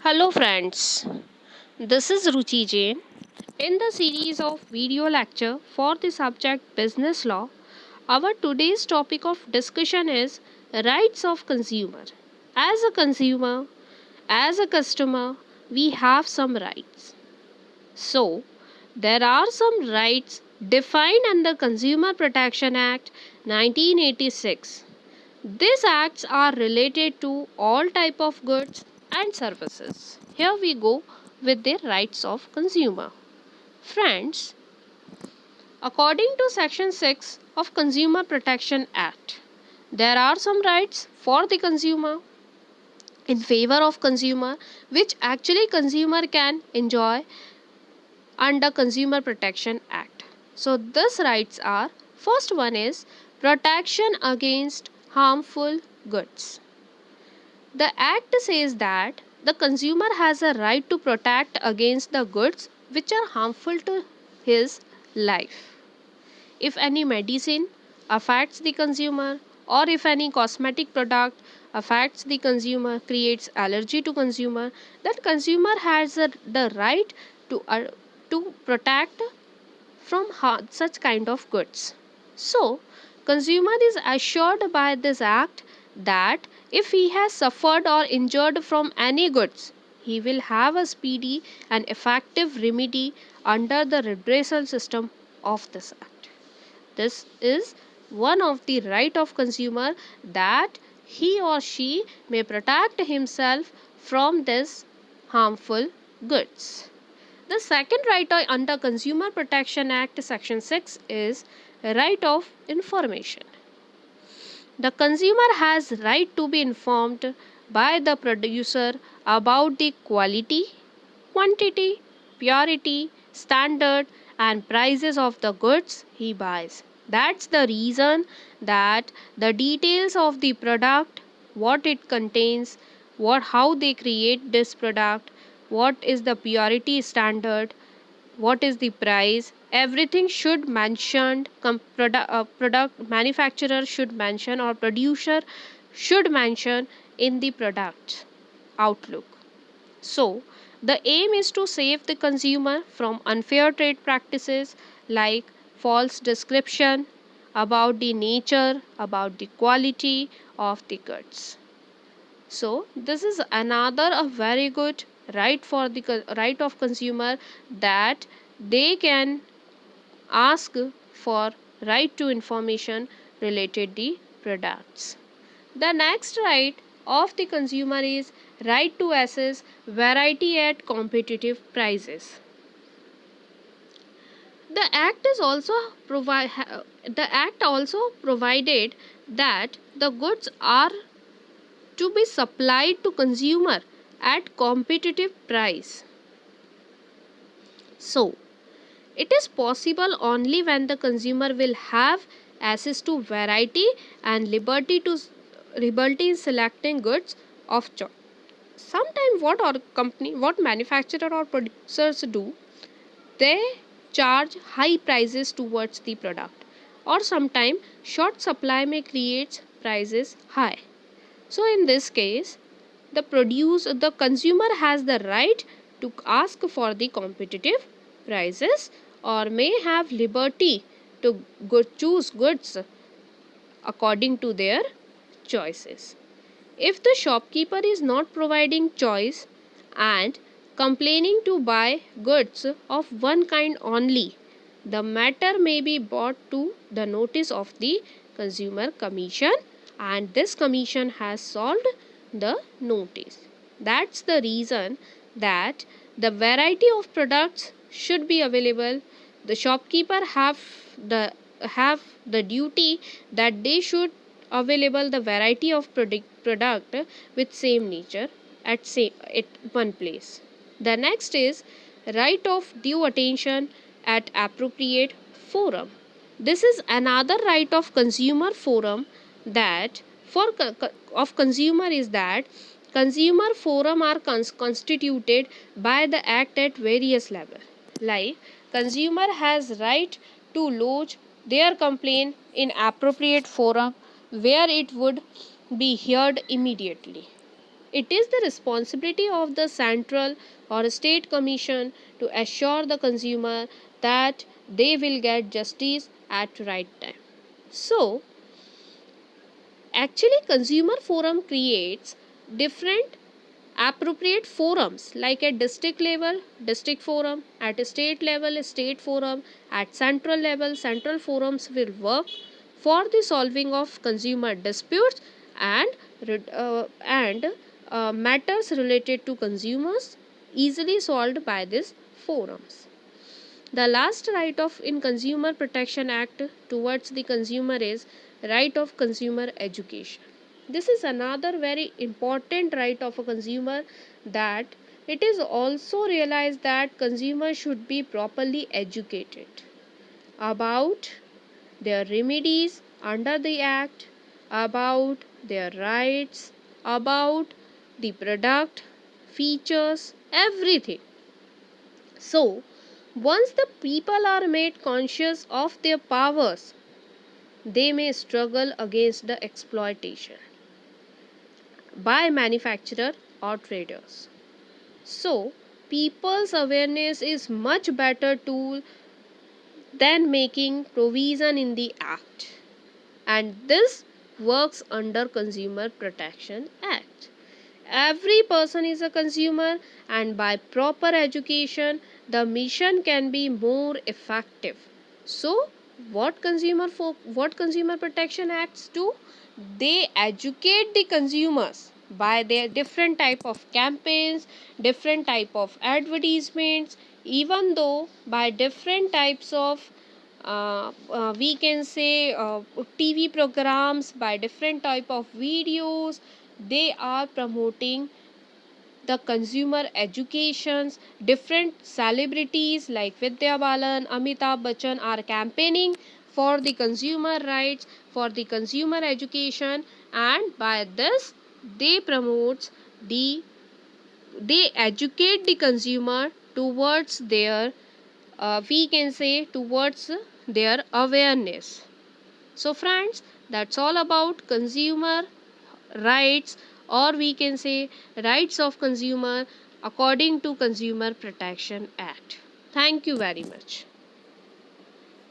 Hello friends, this is Ruchi Jain. In the series of video lecture for the subject Business Law, our today's topic of discussion is rights of consumer. As a consumer, as a customer, we have some rights. So, there are some rights defined under Consumer Protection Act 1986. These acts are related to all type of goods and services. Here we go with the rights of consumer. Friends, according to section 6 of Consumer Protection Act, there are some rights for the consumer in favor of consumer which actually consumer can enjoy under Consumer Protection Act. So these rights are, first one is protection against harmful goods. The Act says that the consumer has a right to protect against the goods which are harmful to his life. If any medicine affects the consumer, or if any cosmetic product affects the consumer, creates allergy to consumer, that consumer has the right to protect from such kind of goods. So, consumer is assured by this act that if he has suffered or injured from any goods, he will have a speedy and effective remedy under the redressal system of this act. This is one of the right of consumer that he or she may protect himself from this harmful goods. The second right under Consumer Protection Act section 6 is right of information. The consumer has right to be informed by the producer about the quality, quantity, purity, standard and prices of the goods he buys. That's the reason that the details of the product, what it contains, how they create this product, what is the purity standard, what is the price, everything should mentioned, product manufacturer should mention or producer should mention in the product outlook. So, the aim is to save the consumer from unfair trade practices like false description about the nature, about the quality of the goods. So, this is another a very good right for the right of consumer that they can ask for right to information related the products. The next right of the consumer is right to access variety at competitive prices. The act is also the act also provided that the goods are to be supplied to consumer at competitive price. So, it is possible only when the consumer will have access to variety and liberty in selecting goods of choice. Sometimes what manufacturer or producers do, they charge high prices towards the product, or sometimes short supply may create prices high. So in this case, the consumer has the right to ask for the competitive prices or may have liberty to choose goods according to their choices. If the shopkeeper is not providing choice and complaining to buy goods of one kind only, the matter may be brought to the notice of the consumer commission, and this commission has solved the notice. That's the reason that the variety of products should be available. The shopkeeper have the duty that they should available the variety of product with same nature at one place. The next is right of due attention at appropriate forum. This is another right of consumer forum that of consumer is that consumer forum are constituted by the act at various level. Like consumer has right to lodge their complaint in appropriate forum where it would be heard immediately. It is the responsibility of the central or state commission to assure the consumer that they will get justice at right time. So, actually consumer forum creates different appropriate forums, like at district level district forum, at state level state forum, at central level central forums will work for the solving of consumer disputes and matters related to consumers easily solved by these forums. The last right of in Consumer Protection Act towards the consumer is right of consumer education. This is another very important right of a consumer, that it is also realized that consumers should be properly educated about their remedies under the act, about their rights, about the product, features, everything. So, once the people are made conscious of their powers, they may struggle against the exploitation by manufacturer or traders. So, people's awareness is much better tool than making provision in the act, and this works under Consumer Protection Act. Every person is a consumer, and by proper education, the mission can be more effective. So, what Consumer Protection Acts do? They educate the consumers by their different type of campaigns, different type of advertisements, even though by different types of we can say TV programs, by different type of videos, they are promoting the consumer educations. Different celebrities like Vidya Balan, Amitabh Bachchan are campaigning for the consumer rights, for the consumer education, and by this they promotes the they educate the consumer towards their we can say towards their awareness. So friends, that's all about consumer rights, or we can say rights of consumer according to Consumer Protection Act. Thank you very much.